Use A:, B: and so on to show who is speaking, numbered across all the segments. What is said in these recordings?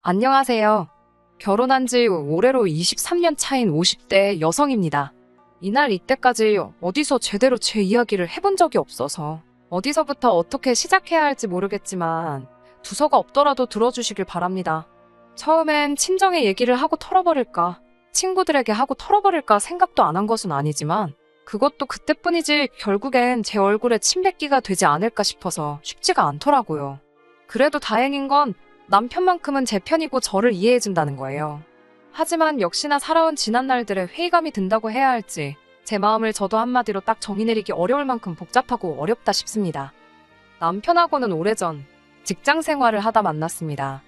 A: 안녕하세요. 결혼한 지 올해로 23년 차인 50대 여성입니다. 이날 이때까지 어디서 제대로 제 이야기를 해본 적이 없어서 어디서부터 어떻게 시작해야 할지 모르겠지만 두서가 없더라도 들어주시길 바랍니다. 처음엔 친정에 얘기를 하고 털어버릴까, 친구들에게 하고 털어버릴까 생각도 안 한 것은 아니지만 그것도 그때뿐이지 결국엔 제 얼굴에 침 뱉기가 되지 않을까 싶어서 쉽지가 않더라고요. 그래도 다행인 건 남편만큼은 제 편이고 저를 이해해준다는 거예요. 하지만 역시나 살아온 지난날들에 회의감이 든다고 해야 할지 제 마음을 저도 한마디로 딱 정의 내리기 어려울 만큼 복잡하고 어렵다 싶습니다. 남편하고는 오래전 직장 생활을 하다 만났습니다.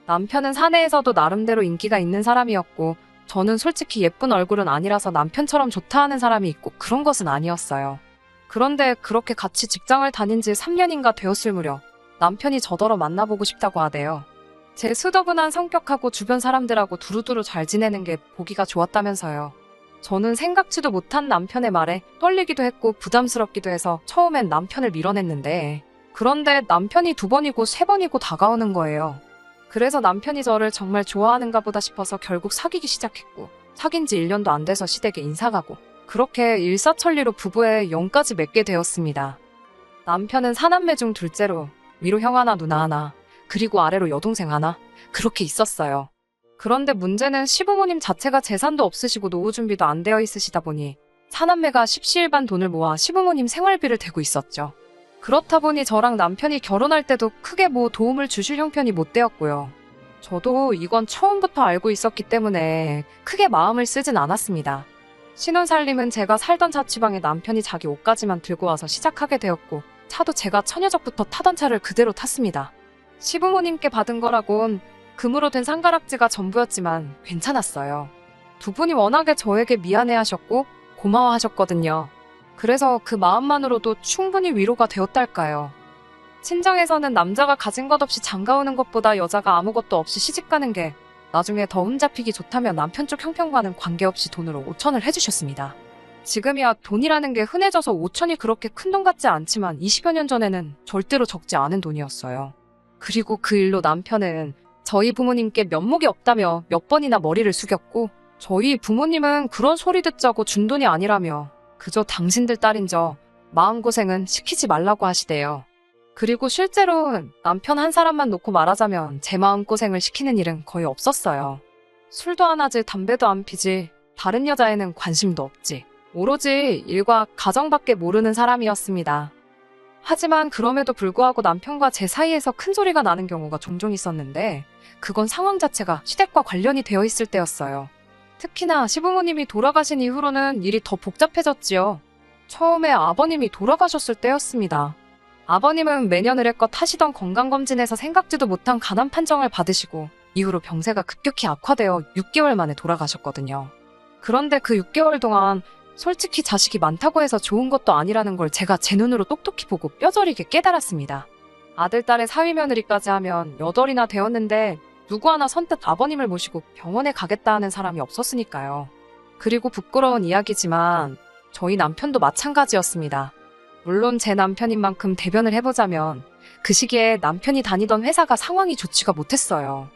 A: 남편은 사내에서도 나름대로 인기가 있는 사람이었고 저는 솔직히 예쁜 얼굴은 아니라서 남편처럼 좋다 하는 사람이 있고 그런 것은 아니었어요. 그런데 그렇게 같이 직장을 다닌 지 3년인가 되었을 무렵 남편이 저더러 만나보고 싶다고 하대요. 제 수더분한 성격하고 주변 사람들하고 두루두루 잘 지내는 게 보기가 좋았다면서요. 저는 생각지도 못한 남편의 말에 떨리기도 했고 부담스럽기도 해서 처음엔 남편을 밀어냈는데 그런데 남편이 2번이고 3번이고 다가오는 거예요. 그래서 남편이 저를 정말 좋아하는가 보다 싶어서 결국 사귀기 시작했고 사귄 지 1년도 안 돼서 시댁에 인사가고 그렇게 일사천리로 부부의 영까지 맺게 되었습니다. 남편은 4남매 중 둘째로 위로 형 하나 누나 하나 그리고 아래로 여동생 하나 그렇게 있었어요. 그런데 문제는 시부모님 자체가 재산도 없으시고 노후 준비도 안 되어 있으시다 보니 4남매가 십시일반 돈을 모아 시부모님 생활비를 대고 있었죠. 그렇다 보니 저랑 남편이 결혼할 때도 크게 도움을 주실 형편이 못 되었고요. 저도 이건 처음부터 알고 있었기 때문에 크게 마음을 쓰진 않았습니다. 신혼살림은 제가 살던 자취방에 남편이 자기 옷까지만 들고 와서 시작하게 되었고 차도 제가 처녀적부터 타던 차를 그대로 탔습니다. 시부모님께 받은 거라곤 금으로 된 상가락지가 전부였지만 괜찮았어요. 2분이 워낙에 저에게 미안해하셨고 고마워하셨거든요. 그래서 그 마음만으로도 충분히 위로가 되었달까요. 친정에서는 남자가 가진 것 없이 장가오는 것보다 여자가 아무것도 없이 시집가는 게 나중에 더 흠잡히기 좋다며 남편 쪽 형편과는 관계없이 돈으로 5천을 해주셨습니다. 지금이야 돈이라는 게 흔해져서 5천이 그렇게 큰 돈 같지 않지만 20여 년 전에는 절대로 적지 않은 돈이었어요. 그리고 그 일로 남편은 저희 부모님께 면목이 없다며 몇 번이나 머리를 숙였고 저희 부모님은 그런 소리 듣자고 준 돈이 아니라며 그저 당신들 딸인 저 마음고생은 시키지 말라고 하시대요. 그리고 실제로 남편 한 사람만 놓고 말하자면 제 마음고생을 시키는 일은 거의 없었어요. 술도 안 하지 담배도 안 피지 다른 여자에는 관심도 없지 오로지 일과 가정밖에 모르는 사람이었습니다. 하지만 그럼에도 불구하고 남편과 제 사이에서 큰 소리가 나는 경우가 종종 있었는데 그건 상황 자체가 시댁과 관련이 되어 있을 때였어요. 특히나 시부모님이 돌아가신 이후로는 일이 더 복잡해졌지요. 처음에 아버님이 돌아가셨을 때였습니다. 아버님은 매년 의례껏 하시던 건강검진에서 생각지도 못한 간암 판정을 받으시고 이후로 병세가 급격히 악화되어 6개월 만에 돌아가셨거든요. 그런데 그 6개월 동안 솔직히 자식이 많다고 해서 좋은 것도 아니라는 걸 제가 제 눈으로 똑똑히 보고 뼈저리게 깨달았습니다. 아들, 딸의 사위 며느리까지 하면 8이나 되었는데 누구 하나 선뜻 아버님을 모시고 병원에 가겠다 하는 사람이 없었으니까요. 그리고 부끄러운 이야기지만 저희 남편도 마찬가지였습니다. 물론 제 남편인 만큼 대변을 해보자면 그 시기에 남편이 다니던 회사가 상황이 좋지가 못했어요.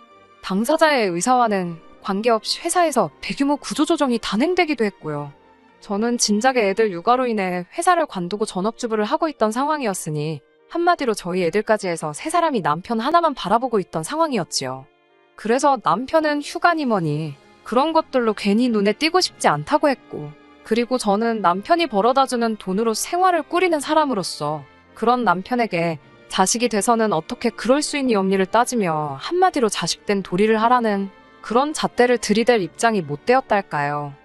A: 당사자의 의사와는 관계없이 회사에서 대규모 구조조정이 단행되기도 했고요. 저는 진작에 애들 육아로 인해 회사를 관두고 전업주부를 하고 있던 상황이었으니 한마디로 저희 애들까지 해서 3사람이 남편 하나만 바라보고 있던 상황이었지요. 그래서 남편은 휴가니 뭐니 그런 것들로 괜히 눈에 띄고 싶지 않다고 했고 그리고 저는 남편이 벌어다주는 돈으로 생활을 꾸리는 사람으로서 그런 남편에게 자식이 돼서는 어떻게 그럴 수 있니 엄니를 따지며 한마디로 자식된 도리를 하라는 그런 잣대를 들이댈 입장이 못 되었달까요.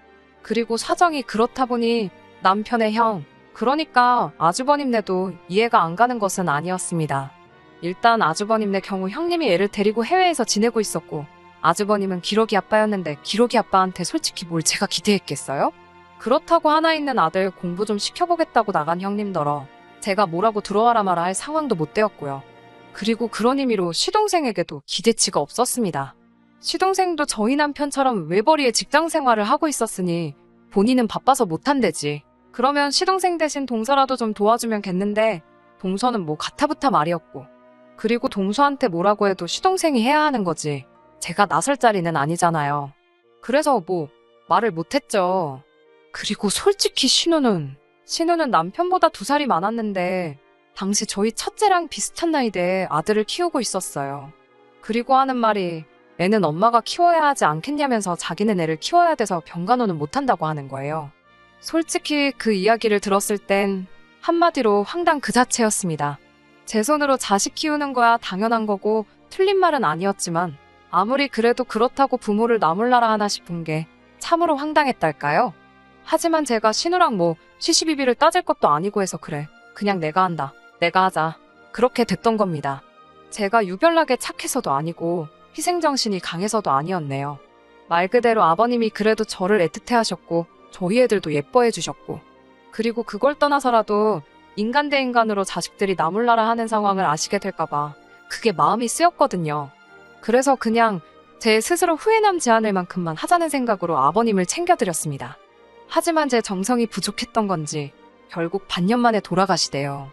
A: 그리고 사정이 그렇다 보니 남편의 형, 그러니까 아주버님네도 이해가 안 가는 것은 아니었습니다. 일단 아주버님네 경우 형님이 애를 데리고 해외에서 지내고 있었고 아주버님은 기러기 아빠였는데 기러기 아빠한테 솔직히 뭘 제가 기대했겠어요? 그렇다고 하나 있는 아들 공부 좀 시켜보겠다고 나간 형님더러 제가 뭐라고 들어와라 마라 할 상황도 못 되었고요. 그리고 그런 의미로 시동생에게도 기대치가 없었습니다. 시동생도 저희 남편처럼 외벌이의 직장 생활을 하고 있었으니 본인은 바빠서 못한대지. 그러면 시동생 대신 동서라도 좀 도와주면 겠는데 동서는 뭐 가타부타 말이었고 그리고 동서한테 뭐라고 해도 시동생이 해야 하는 거지. 제가 나설 자리는 아니잖아요. 그래서 뭐 말을 못했죠. 그리고 솔직히 신우는 남편보다 2살이 많았는데 당시 저희 첫째랑 비슷한 나이대에 아들을 키우고 있었어요. 그리고 하는 말이 애는 엄마가 키워야 하지 않겠냐면서 자기는 애를 키워야 돼서 병간호는 못한다고 하는 거예요. 솔직히 그 이야기를 들었을 땐 한마디로 황당 그 자체였습니다. 제 손으로 자식 키우는 거야 당연한 거고 틀린 말은 아니었지만 아무리 그래도 그렇다고 부모를 나몰라라 하나 싶은 게 참으로 황당했달까요? 하지만 제가 신우랑 뭐 시시비비를 따질 것도 아니고 해서 그래. 그냥 내가 한다. 내가 하자. 그렇게 됐던 겁니다. 제가 유별나게 착해서도 아니고 희생정신이 강해서도 아니었네요. 말 그대로 아버님이 그래도 저를 애틋해 하셨고 저희 애들도 예뻐해 주셨고 그리고 그걸 떠나서라도 인간 대 인간으로 자식들이 나몰라라 하는 상황을 아시게 될까봐 그게 마음이 쓰였거든요. 그래서 그냥 제 스스로 후회 남지 않을 만큼만 하자는 생각으로 아버님을 챙겨드렸습니다. 하지만 제 정성이 부족했던 건지 결국 반년 만에 돌아가시대요.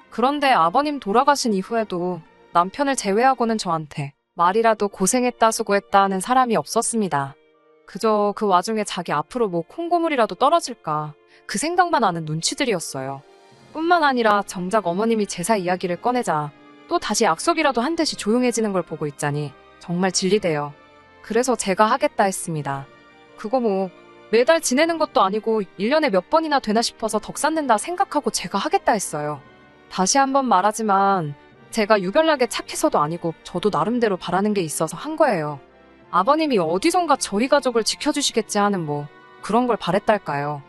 A: 그런데 아버님 돌아가신 이후에도 남편을 제외하고는 저한테 말이라도 고생했다 수고했다 하는 사람이 없었습니다. 그저 그 와중에 자기 앞으로 뭐 콩고물이라도 떨어질까 그 생각만 하는 눈치들이었어요. 뿐만 아니라 정작 어머님이 제사 이야기를 꺼내자 또 다시 약속이라도 한 듯이 조용해지는 걸 보고 있자니 정말 질리대요. 그래서 제가 하겠다 했습니다. 그거 뭐 매달 지내는 것도 아니고 1년에 몇 번이나 되나 싶어서 덕 쌓는다 생각하고 제가 하겠다 했어요. 다시 한번 말하지만 제가 유별나게 착해서도 아니고 저도 나름대로 바라는 게 있어서 한 거예요. 아버님이 어디선가 저희 가족을 지켜주시겠지 하는 뭐 그런 걸 바랬달까요.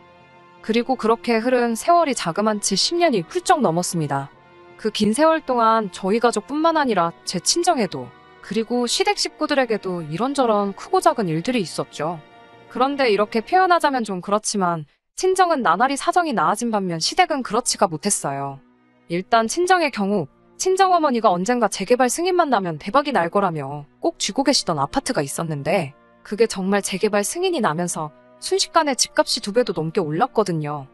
A: 그리고 그렇게 흐른 세월이 자그만치 10년이 훌쩍 넘었습니다. 그 긴 세월 동안 저희 가족뿐만 아니라 제 친정에도 그리고 시댁 식구들에게도 이런저런 크고 작은 일들이 있었죠. 그런데 이렇게 표현하자면 좀 그렇지만 친정은 나날이 사정이 나아진 반면 시댁은 그렇지가 못했어요. 일단 친정의 경우 친정어머니가 언젠가 재개발 승인만 나면 대박이 날 거라며 꼭 쥐고 계시던 아파트가 있었는데 그게 정말 재개발 승인이 나면서 순식간에 집값이 2배도 넘게 올랐거든요.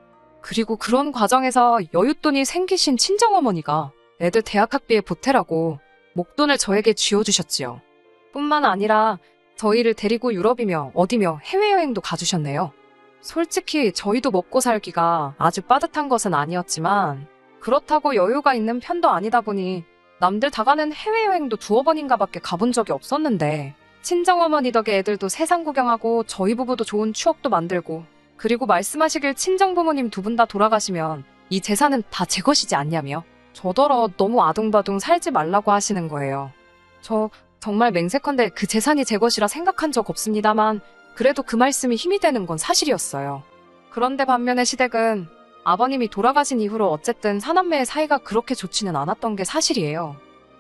A: 그리고 그런 과정에서 여윳돈이 생기신 친정어머니가 애들 대학학비에 보태라고 목돈을 저에게 쥐어주셨지요. 뿐만 아니라 저희를 데리고 유럽이며 어디며 해외여행도 가주셨네요. 솔직히 저희도 먹고 살기가 아주 빠듯한 것은 아니었지만 그렇다고 여유가 있는 편도 아니다 보니 남들 다 가는 해외여행도 2번인가 밖에 가본 적이 없었는데 친정어머니 덕에 애들도 세상 구경하고 저희 부부도 좋은 추억도 만들고 그리고 말씀하시길 친정부모님 2분 다 돌아가시면 이 재산은 다 제 것이지 않냐며 저더러 너무 아둥바둥 살지 말라고 하시는 거예요. 저 정말 맹세컨대 그 재산이 제 것이라 생각한 적 없습니다만 그래도 그 말씀이 힘이 되는 건 사실이었어요. 그런데 반면에 시댁은 아버님이 돌아가신 이후로 어쨌든 사남매의 사이가 그렇게 좋지는 않았던 게 사실이에요.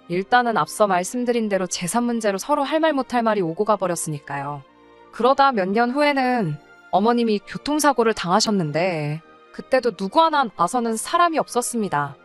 A: 일단은 앞서 말씀드린 대로 재산 문제로 서로 할 말 못할 말이 오고 가버렸으니까요. 그러다 몇 년 후에는 어머님이 교통사고를 당하셨는데 그때도 누구 하나 나서는 사람이 없었습니다.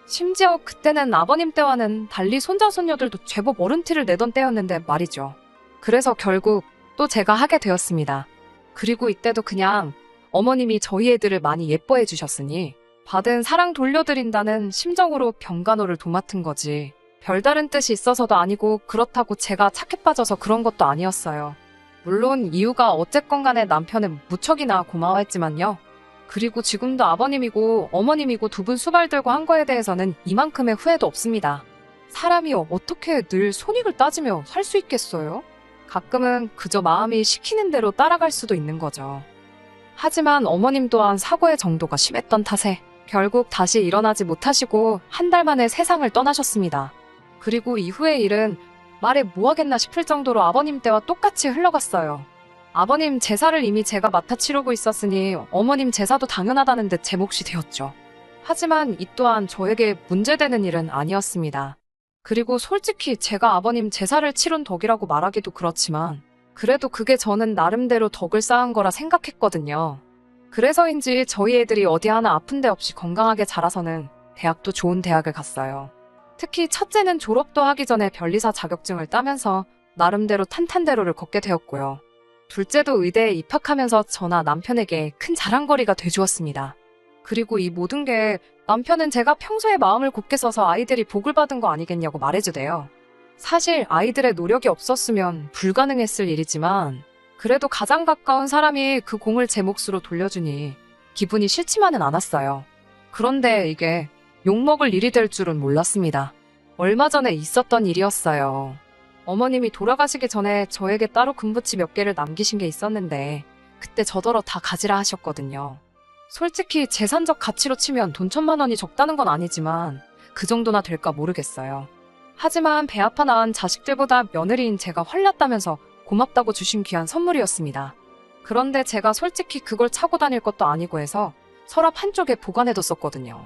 A: 심지어 그때는 아버님 때와는 달리 손자 손녀들도 제법 어른티를 내던 때였는데 말이죠. 그래서 결국 또 제가 하게 되었습니다. 그리고 이때도 그냥 어머님이 저희 애들을 많이 예뻐해 주셨으니 받은 사랑 돌려드린다는 심정으로 병간호를 도맡은 거지 별다른 뜻이 있어서도 아니고 그렇다고 제가 착해 빠져서 그런 것도 아니었어요. 물론 이유가 어쨌건 간에 남편은 무척이나 고마워했지만요. 그리고 지금도 아버님이고 어머님이고 2분 수발 들고 한 거에 대해서는 이만큼의 후회도 없습니다. 사람이 어떻게 늘 손익을 따지며 살 수 있겠어요? 가끔은 그저 마음이 시키는 대로 따라갈 수도 있는 거죠. 하지만 어머님 또한 사고의 정도가 심했던 탓에 결국 다시 일어나지 못하시고 1달 만에 세상을 떠나셨습니다. 그리고 이후의 일은 말해 뭐하겠나 싶을 정도로 아버님 때와 똑같이 흘러갔어요. 아버님 제사를 이미 제가 맡아 치르고 있었으니 어머님 제사도 당연하다는 듯 제 몫이 되었죠. 하지만 이 또한 저에게 문제되는 일은 아니었습니다. 그리고 솔직히 제가 아버님 제사를 치른 덕이라고 말하기도 그렇지만 그래도 그게 저는 나름대로 덕을 쌓은 거라 생각했거든요. 그래서인지 저희 애들이 어디 하나 아픈 데 없이 건강하게 자라서는 대학도 좋은 대학을 갔어요. 특히 첫째는 졸업도 하기 전에 변리사 자격증을 따면서 나름대로 탄탄대로를 걷게 되었고요. 둘째도 의대에 입학하면서 저나 남편에게 큰 자랑거리가 돼주었습니다. 그리고 이 모든 게 남편은 제가 평소에 마음을 곱게 써서 아이들이 복을 받은 거 아니겠냐고 말해주대요. 사실 아이들의 노력이 없었으면 불가능했을 일이지만 그래도 가장 가까운 사람이 그 공을 제 몫으로 돌려주니 기분이 싫지만은 않았어요. 그런데 이게 욕먹을 일이 될 줄은 몰랐습니다. 얼마 전에 있었던 일이었어요. 어머님이 돌아가시기 전에 저에게 따로 금부치 몇 개를 남기신 게 있었는데 그때 저더러 다 가지라 하셨거든요. 솔직히 재산적 가치로 치면 돈 1,000만 원이 적다는 건 아니지만 그 정도나 될까 모르겠어요. 하지만 배 아파 낳은 자식들보다 며느리인 제가 헐났다면서 고맙다고 주신 귀한 선물이었습니다. 그런데 제가 솔직히 그걸 차고 다닐 것도 아니고 해서 서랍 한쪽에 보관해뒀었거든요.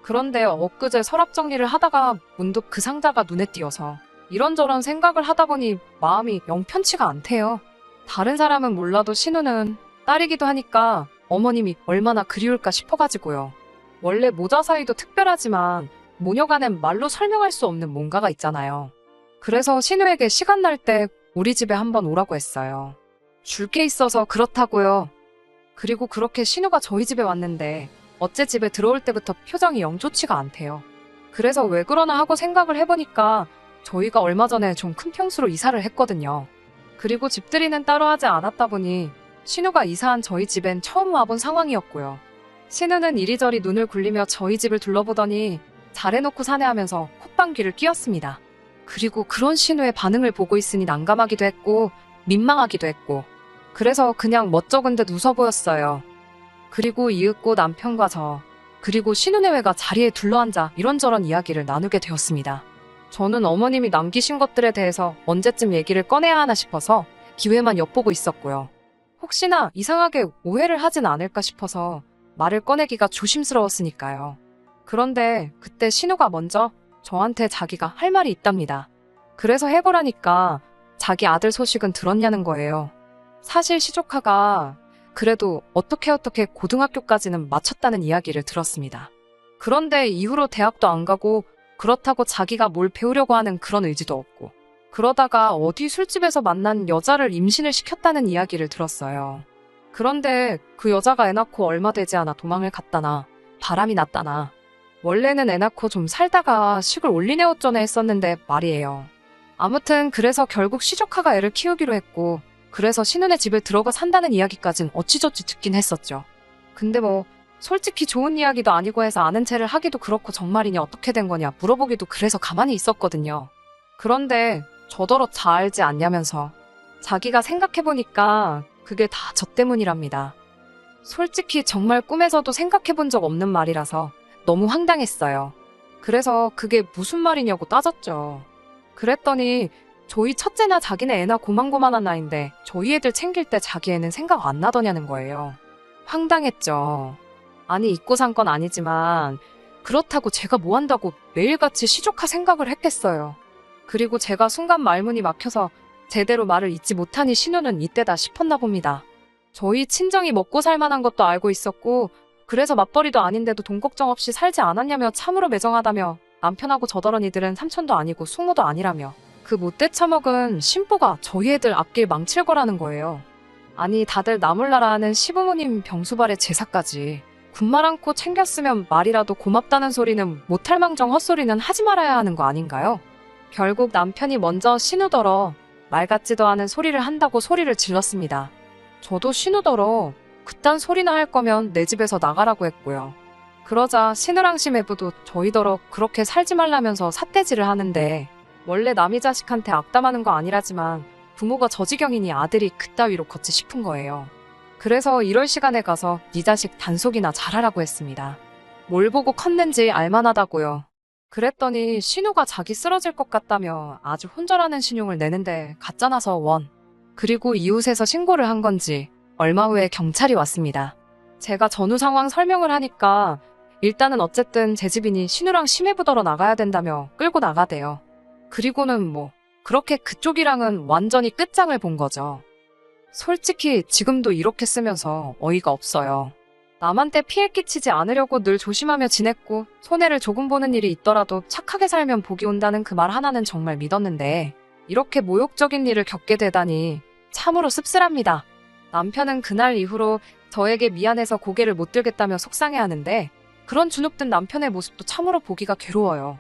A: 그런데 엊그제 서랍 정리를 하다가 문득 그 상자가 눈에 띄어서 이런저런 생각을 하다 보니 마음이 영 편치가 않대요. 다른 사람은 몰라도 신우는 딸이기도 하니까 어머님이 얼마나 그리울까 싶어가지고요. 원래 모자 사이도 특별하지만 모녀 간엔 말로 설명할 수 없는 뭔가가 있잖아요. 그래서 신우에게 시간 날 때 우리 집에 한번 오라고 했어요. 줄 게 있어서 그렇다고요. 그리고 그렇게 신우가 저희 집에 왔는데 어째 집에 들어올 때부터 표정이 영 좋지가 않대요. 그래서 왜 그러나 하고 생각을 해보니까 저희가 얼마 전에 좀 큰 평수로 이사를 했거든요. 그리고 집들이는 따로 하지 않았다 보니 신우가 이사한 저희 집엔 처음 와본 상황이었고요. 신우는 이리저리 눈을 굴리며 저희 집을 둘러보더니 잘해놓고 사네 하면서 콧방귀를 뀌었습니다. 그리고 그런 신우의 반응을 보고 있으니 난감하기도 했고 민망하기도 했고 그래서 그냥 멋쩍은 듯 웃어 보였어요. 그리고 이윽고 남편과 저 그리고 신우네외가 자리에 둘러앉아 이런저런 이야기를 나누게 되었습니다. 저는 어머님이 남기신 것들에 대해서 언제쯤 얘기를 꺼내야 하나 싶어서 기회만 엿보고 있었고요. 혹시나 이상하게 오해를 하진 않을까 싶어서 말을 꺼내기가 조심스러웠으니까요. 그런데 그때 신우가 먼저 저한테 자기가 할 말이 있답니다. 그래서 해보라니까 자기 아들 소식은 들었냐는 거예요. 사실 시조카가 그래도 어떻게 고등학교까지는 마쳤다는 이야기를 들었습니다. 그런데 이후로 대학도 안 가고 그렇다고 자기가 뭘 배우려고 하는 그런 의지도 없고 그러다가 어디 술집에서 만난 여자를 임신을 시켰다는 이야기를 들었어요. 그런데 그 여자가 애 낳고 얼마 되지 않아 도망을 갔다나 바람이 났다나 원래는 애 낳고 좀 살다가 식을 올리네 어쩌네 했었는데 말이에요. 아무튼 그래서 결국 시조카가 애를 키우기로 했고 그래서 신우네 집에 들어가 산다는 이야기까진 어찌저찌 듣긴 했었죠. 근데 뭐 솔직히 좋은 이야기도 아니고 해서 아는 체를 하기도 그렇고 정말이냐 어떻게 된 거냐 물어보기도 그래서 가만히 있었거든요. 그런데 저더러 다 알지 않냐면서 자기가 생각해보니까 그게 다 저 때문이랍니다. 솔직히 정말 꿈에서도 생각해본 적 없는 말이라서 너무 황당했어요. 그래서 그게 무슨 말이냐고 따졌죠. 그랬더니 저희 첫째나 자기네 애나 고만고만한 나이인데 저희 애들 챙길 때 자기 애는 생각 안 나더냐는 거예요. 황당했죠. 아니 잊고 산 건 아니지만 그렇다고 제가 뭐 한다고 매일같이 시조카 생각을 했겠어요. 그리고 제가 순간 말문이 막혀서 제대로 말을 잇지 못하니 신우는 이때다 싶었나 봅니다. 저희 친정이 먹고 살만한 것도 알고 있었고 그래서 맞벌이도 아닌데도 돈 걱정 없이 살지 않았냐며 참으로 매정하다며 남편하고 저더러니들은 삼촌도 아니고 숙모도 아니라며 그 못돼 처먹은 신보가 저희 애들 앞길 망칠 거라는 거예요. 아니 다들 나몰라라 하는 시부모님 병수발의 제사까지 군말 않고 챙겼으면 말이라도 고맙다는 소리는 못할 망정 헛소리는 하지 말아야 하는 거 아닌가요? 결국 남편이 먼저 신우더러 말 같지도 않은 소리를 한다고 소리를 질렀습니다. 저도 신우더러 그딴 소리나 할 거면 내 집에서 나가라고 했고요. 그러자 신우랑 시매부도 저희더러 그렇게 살지 말라면서 삿대질을 하는데 원래 남이 자식한테 악담하는 거 아니라지만 부모가 저 지경이니 아들이 그따위로 걷지 싶은 거예요. 그래서 이럴 시간에 가서 네 자식 단속이나 잘하라고 했습니다. 뭘 보고 컸는지 알만하다고요. 그랬더니 신우가 자기 쓰러질 것 같다며 아주 혼절하는 신용을 내는데 가짜나서 원. 그리고 이웃에서 신고를 한 건지 얼마 후에 경찰이 왔습니다. 제가 전후 상황 설명을 하니까 일단은 어쨌든 제 집이니 신우랑 시매부더러 나가야 된다며 끌고 나가대요. 그리고는 뭐 그렇게 그쪽이랑은 완전히 끝장을 본 거죠. 솔직히 지금도 이렇게 쓰면서 어이가 없어요. 남한테 피해 끼치지 않으려고 늘 조심하며 지냈고 손해를 조금 보는 일이 있더라도 착하게 살면 복이 온다는 그 말 하나는 정말 믿었는데 이렇게 모욕적인 일을 겪게 되다니 참으로 씁쓸합니다. 남편은 그날 이후로 저에게 미안해서 고개를 못 들겠다며 속상해하는데 그런 주눅든 남편의 모습도 참으로 보기가 괴로워요.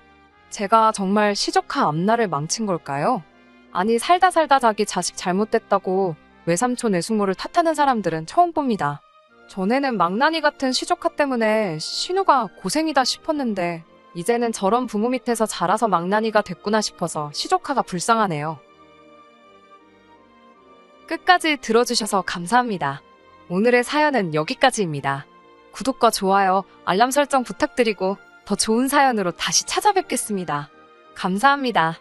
A: 제가 정말 시조카 앞날을 망친 걸까요? 아니, 살다 살다 자기 자식 잘못됐다고 외삼촌 외숙모를 탓하는 사람들은 처음 봅니다. 전에는 망나니 같은 시조카 때문에 신우가 고생이다 싶었는데 이제는 저런 부모 밑에서 자라서 망나니가 됐구나 싶어서 시조카가 불쌍하네요. 끝까지 들어주셔서 감사합니다. 오늘의 사연은 여기까지입니다. 구독과 좋아요, 알람 설정 부탁드리고 더 좋은 사연으로 다시 찾아뵙겠습니다. 감사합니다.